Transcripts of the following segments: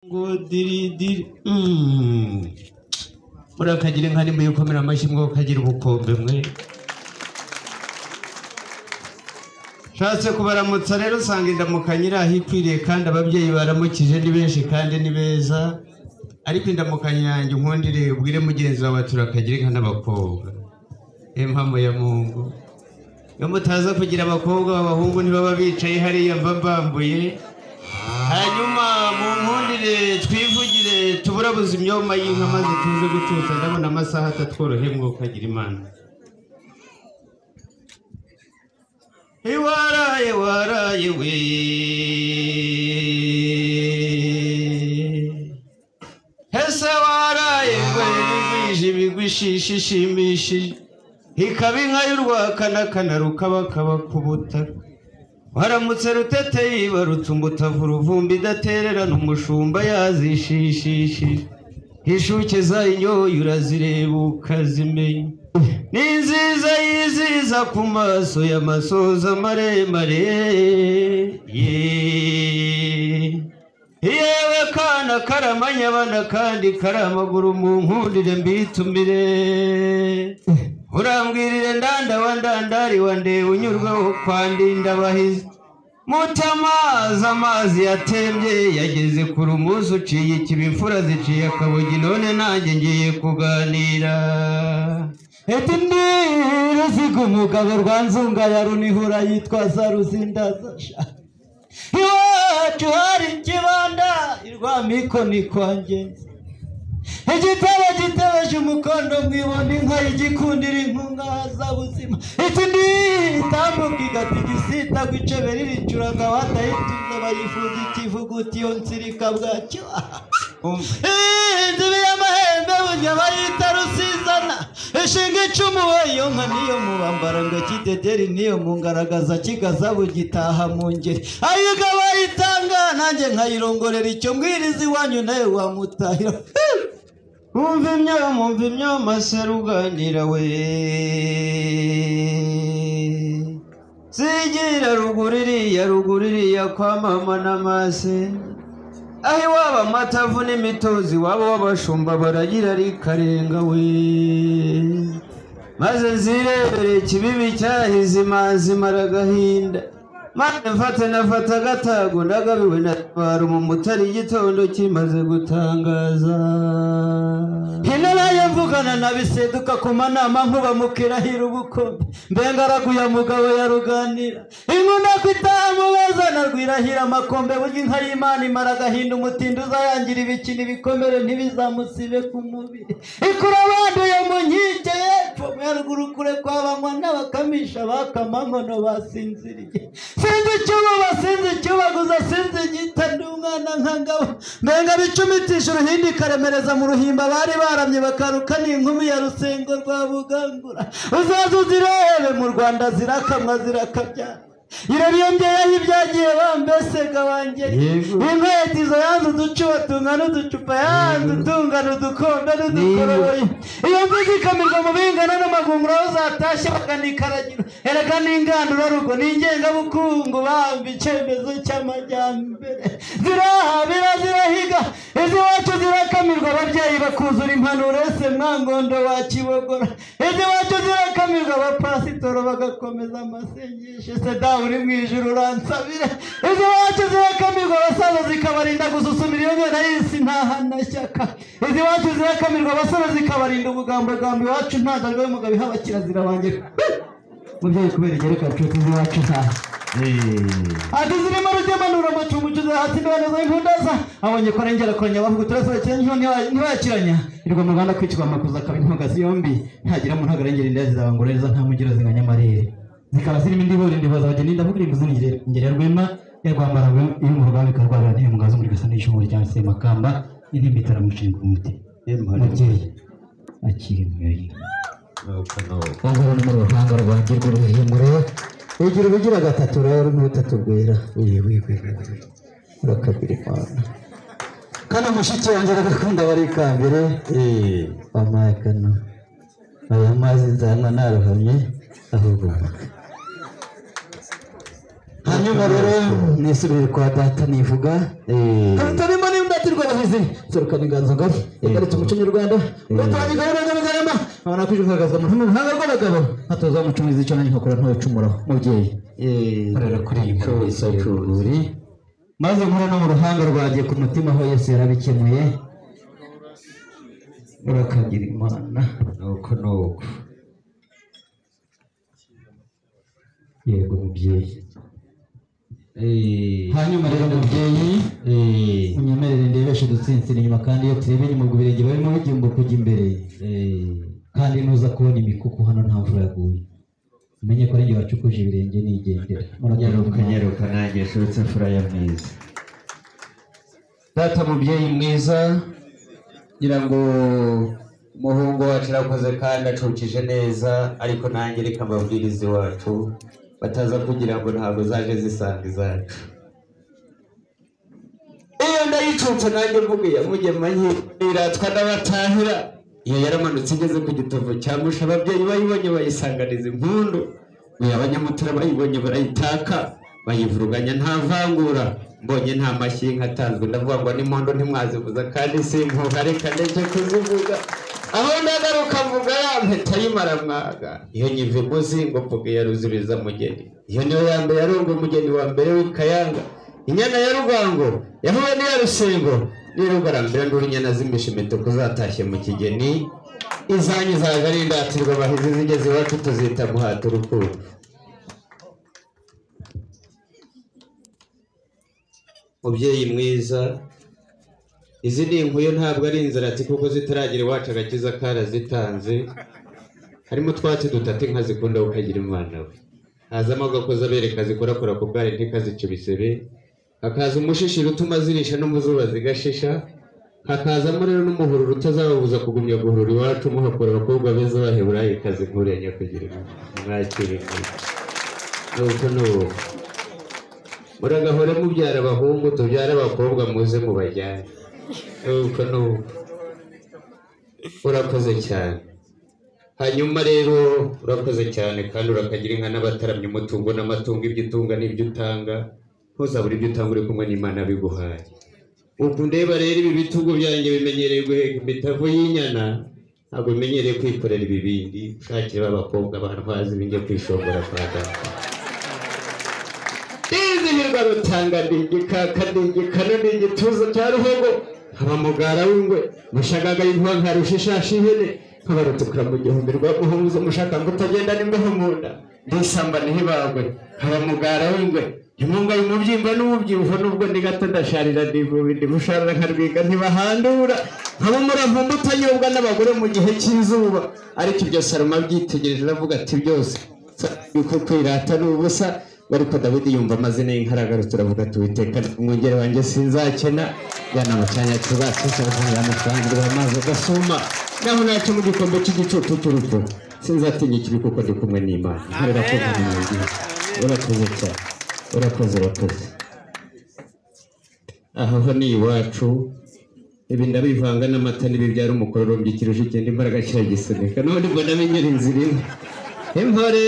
ngo diri murakagira inka nimba yukomera amashyi mwo kagira ubukombe mwe shatse kubaramutsa rero usanga indamukanyira ahikwiriye kandi ababyeyi baramukije ni benshi kandi ni beza ariko indamukanya yanjye nkundire ubwire mugenzi wawe turakagira inka n'abakobwa impamo ya Mungu yo mutaza kugira abakobwa abahungu ntibaba bicaye hariya mbambuye hanyuma mu nkundire twivugire tuburabuze imyoma y'inka maze tuze gutuza ndabona amasaha atatworoheye mwo kagira Imana waraye we hese waraye we bigwishishishimishije ikaba inka y'urwakanakana rukabakaba ku butaka waramutse rutete yibarutse umutavu ruvumbi idatererana umushumba yazishishishije inshuke zayinyoye urazireba ukazimenya ni nziza yiziza ku maso y'amasoza maremare yewe kana karamanya abana kandi karamaguru mu nkundire mbitumire urambwirire ndanda wa ndandari wa ndewe unyurwaho kwa ndindabahizi mutamazi amazi yatembye yageze ku rumuzi uciye ikiba imfura ziciye akabogi none nanjye ngiye kuganira eti ndiruziga umugabo rwanzunga ya runihura yitwa za ruzindazasha iwacu hari ikibanda irwamiko ni kwa ngenzi igitabo gitebeje umukondo mwibona inka igikundira inkunga hazabuzima iti nditambuka igati gisita gwicebe riricuraga watayituze bayifuza ikivuguti iyo nsirika bwacyo inzibi y'amahembe burya bayita rusizana ishinga icumu iyo nka niyo mubambara ngo kidederi niyo mungaragaza kigaza bugitaha mu ngeri ayiga bayitanga nanjye nkayirongorera icyo mbwiriza iwanyu nawe wamutahira umva imyoma seruganira we zigira ruguririya kwa mama n'amase aho iwaba amatavu n'imitozi waba w'abashumba baragira rikarenga we maze nzirebere ikibibi cyahize imanzi mara agahinda maze nafata agatago ndagabiwe natwara umumotari igitondo kimaze gutangaza hinaraye mvugana nabiseduka ku manama nkuba mukirahira ubukombe mbengaraguye mugabo ya ruganira inkunda kwitaha mubazana rwirahira amakombe burya inka y'Imana imara agahinda umutindi uzayangira ibikini bikomere ntibizamusibe ku mubiri ikura abanduye mu nkike yepfo mweruguru kure kwabanywa n'abakamisha bakamankono basinziriye sinzi icyubaguza sinzi igita ndi umwana nkangabo mbenga bicumitisha uruhindi karemereza mu ruhimba bari baramye bakaruka n'inkumi ya rusengo rwa Bugangura uzaza uzirebe mu Rwanda zirakamwa zirakabyara irariyongeyeho ibyagiye bambesega wanjye inkweto izo yanze uducuba tungana uducupa yanze utungana udukombe n'udukoroboyi iyo mvuze ikamirwa mu bingana n'amagunguru aho zatashye bakanikaragiro erega n'ingandura rugo n'ingengabukungu bamba icyemezo cy'amajyambere zirahabira zirahiga iziwacu zirakamirwa ababyeyi bakuzura impanuro ese mwangondo wa Kibogora iziwacu zirakamirwa abapasitoro bagakomeza amasengesho ese uri mu ijuru uransabire iziwacu zirakamirwa abasaza zikabarinda gususumira iyo ngana y'isi ntahanashyaka iziwacu zirakamirwa abasaza zikabarinda ubugambogambo iwacu ntadarwe y'umugabo ihaba kirazira wanjye mubyeyi kubera igereka nshuti z'iwacu ntaha ati zirimo rugemanura amacumucuza hasi ntibaneza impundaza abonye ko arengera koranya bavuga turasohokeye ntibayakiranya irwa mu Rwanda kwicwa amakuza akaba intugasi yombi ntagira mu ntagarengera inda zizabangoreza nta mugira zinganya amarere zikaba zirimo indiboza bagenda ndavuga imbuzi ngere rwema yarwambara iyo mu rugamba ikarwarira n'iyo mugazo muri gasa n'ishumuri cyangwa se makamba n'indi bitaramushinga umuti mubyeyi akiri muyoyi ubwo ni mu ruhanga rwanjye rw'uruhimure ugira gatatu rero n'ubutatu bwera urakabira Imana kana mushiki wanjye agakunda bari kambere wamaye kano aya mazi nzana narohamye ahubwo hanyuma rero nisubire kwa data nivuga ndatirwa bahizi serukana inganzo ngari yagarutse umuco nyarwanda batanye gahunda n'agarama abana kwijukaga mu ruhanga rw'abagabo hatoza umucumizi cyo nanyi nkokora ntawe cumura mubyeyi arara kuri ko isacuri maze nkora no mu ruhanga rwagiye ku mutima aho Yesu yarabikemuye urakagira Imana nuko yego mubyeyi hanyuma rero mubyeyi unyemerere ndebeshe dutsinsira inyuma kandi iyo turebe inyuma mu birenge barimo bigimba kujya imbere kandi nuza kubona imikuku hano nta mvura yaguye umenye ko ari wacukuje ibirenge nigendera nyaruka nanjye shutse fura ya mwiza data mubyeyi mwiza ngira ngo umuhungu wacu arakoze kandi acukije neza ariko nanjye reka mbabwirize iwacu bataza kugira ngo ntabwo zaje zisanga izacu iyo ndayicutse nanjye mvuge yamugema nyiratwa n'abatahira iyo yaramanutse igeze ku gitovu cyamusha ababyeyi bayibonye bayisanganiza impundu abanyamutara bayibonye barayitaka bayivuruganya nta vangura mbonye nta mashyi nkatanzwe ndavuga ngo n'impondo ntimwazivuza kandi simpuha reka ndeke kuzivuga aho ndagaruka mvuga ya mpeta y'imara mwaga iyo nyive muzi ngo mvuge ya ruziriza mugeni iyo niyo ya mbere yarongo umugeni wa mbere w'ikayanga inyana ya rugango yahuye n'iya rusengo n'irugarambira nduri inyana zimisha imituku zatashye mu kigeni izanyu zaje ari indatirwa bahizi zigeze iwacu tuzita muhata urukundo mubyeyi mwiza izi ni inkuyo ntabwo ari inzarati kuko zitaragira iwacu agakiza karazitanze harimo utwatsi dutatu inka zikunda ukagira Imana we hazamo agakoza abereka zikorakora ku bwari ntikazica ibisebe hakaza umushishiro utuma zirisha no mu zuba zigashisha hakazamo rero n'umuhururu utazababuza kugumya guhurura iwacu muhakura abakobwa beza baheburaye kazi nkurenya kugira mwakire nuko muragahore mubyara abahungu tubyara abakobwa muze mubajyane nuko urakoze cyane hanyuma rero urakoze cyane kandi urakagira inka n'abataramye umutungo n'amatungo ibyo utunga n'ibyo utanga ntuzabure ibyo utanga uri kumwe n'Imana biguhaye ubu ndeba rero ibi bitugu byanjye bimenyereye guheka imitavu y'inyana ntabwo bimenyereye kwikorera ibibindi ushakire b'abakobwa bantwazi binjye kwishongora kwa data izihirwa rutanga ndigikaka ndigikana ndigituza cya ruhogo abamugara w'ingwe mushagaga y'inkuba nkarusha ishashi ihene nk'abarutukura mu gihumbi rwaguhumuza umushaka ngo utagenda n'imbeho mu nda ndisamba ntibagwe abamugara w'ingwe imunga y'umubyimba n'ububyibuho nubwo ndi gato ndasharira ndivubi ndimusharira nkarwiga ntibahandura nkaba muravumba utanyobwa n'abagore mu gihe cy'izuba ariko ibyo Salomo abyitegereje aravuga ati byose yuko kwirata n'ubusa ariko Dawidi yumva amazina y'inkaragarutu turavuga ati Uwiteka umwungeri wanjye sinzakena jyana mu cyanya cyubatse amafaranga amazi agasuma naho nacyo mu gikombe cy'igicucu cy'urupfu sinzatinya ikibi kuko ndi kumwe n'Imana urakoze cyane urakoze aho ni iwacu ibi ndabivanga n'amata n'ibibyara umukororombyi kirusha ikindi imbaraga kiragisunika none mbona binyura inzira imwe impore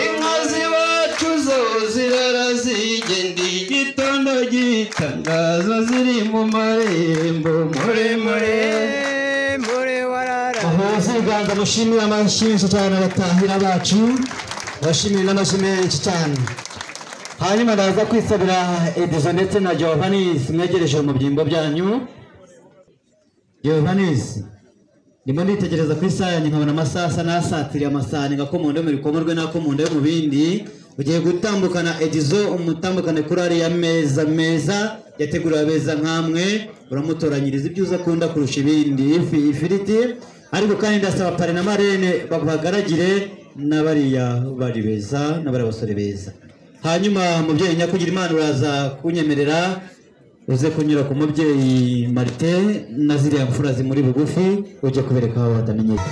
inka z'iwacu zo zirara zigenda igitondo gitangaza ziri mu marembo ziganza mushimira amashyi menshi cyane abatahira bacu bashimira n'amashyi menshi cyane hanyuma ndaza kwisabira Edizo ndetse na Giovannis mwegereje mu byimbo byanyu Giovannis ndimo nditegereza ku isaha yanjye nkabona amasaha n'asatiriye amasahani ngakomondo mu bikomorwe n'akomondo yo mu bindi ugiye gutambukana Edizo umutambukane kuri ariya meza yateguriwe abeza nkamwe uramutoranyiriza ibyo uza akunda kurusha ibindi ifiriti ariko kandi ndasaba pare na marene baguhagaragire n'abariya bari beza n'abari basore beza hanyuma mubyeyi nyakugira Imana uraza kunyemerera uze kunyura ku mubyeyi Marite na ziriya mfura zimuri bugufi uje kubereka aho batamenyeka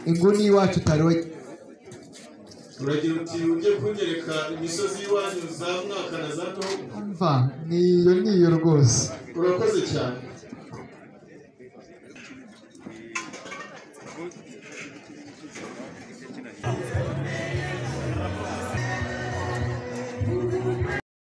inguni y'iwacu utariwe. uragira uti ujye kunyereka imisozi y'iwanyu za mwaka na za ntogo. Umva niyo rwose. urakoze cyane.